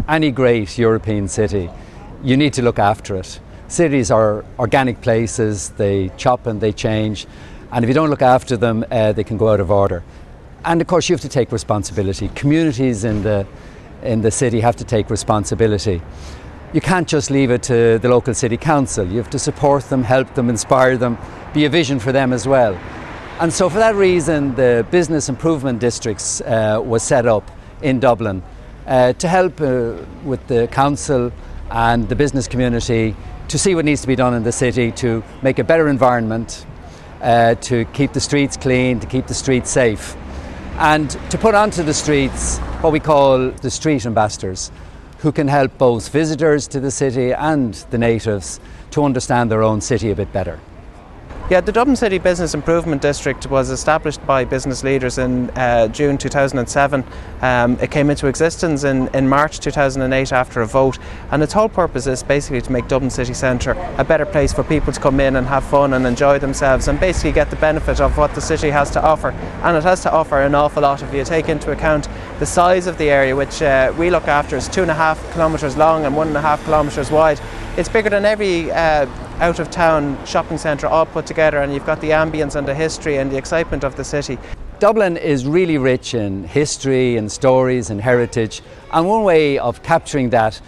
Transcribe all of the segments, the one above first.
any great European city, you need to look after it. Cities are organic places, they chop and they change, and if you don't look after them, they can go out of order. And of course you have to take responsibility. Communities in the city have to take responsibility. You can't just leave it to the local city council. You have to support them, help them, inspire them, be a vision for them as well. And so for that reason, the Business Improvement Districts was set up in Dublin to help with the council and the business community to see what needs to be done in the city to make a better environment, to keep the streets clean, to keep the streets safe, and to put onto the streets what we call the street ambassadors, who can help both visitors to the city and the natives to understand their own city a bit better. Yeah, the Dublin City Business Improvement District was established by business leaders in June 2007. It came into existence in March 2008 after a vote, and its whole purpose is basically to make Dublin City Centre a better place for people to come in and have fun and enjoy themselves and basically get the benefit of what the city has to offer. And it has to offer an awful lot if you take into account the size of the area, which we look after is 2.5 kilometres long and 1.5 kilometres wide. It's bigger than every out-of-town shopping centre all put together, and you've got the ambience and the history and the excitement of the city. Dublin is really rich in history and stories and heritage, and one way of capturing that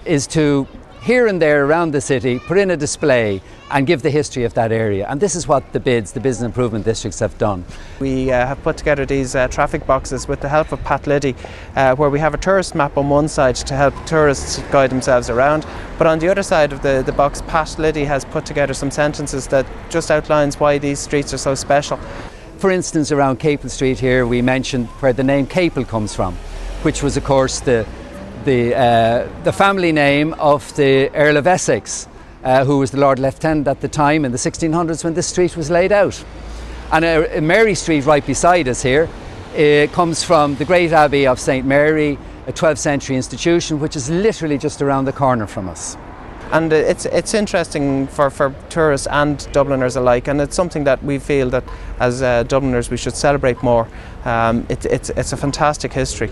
is to, here and there around the city, put in a display and give the history of that area. And this is what the BIDs, the Business Improvement Districts, have done. We have put together these traffic boxes with the help of Pat Liddy, where we have a tourist map on one side to help tourists guide themselves around, but on the other side of the box, Pat Liddy has put together some sentences that just outlines why these streets are so special. For instance, around Capel Street here, we mentioned where the name Capel comes from, which was of course the family name of the Earl of Essex, who was the Lord Lieutenant at the time in the 1600s when this street was laid out. And Mary Street right beside us here comes from the great Abbey of St Mary, a 12th century institution which is literally just around the corner from us. And it's interesting for tourists and Dubliners alike, and it's something that we feel that as Dubliners we should celebrate more. It's a fantastic history.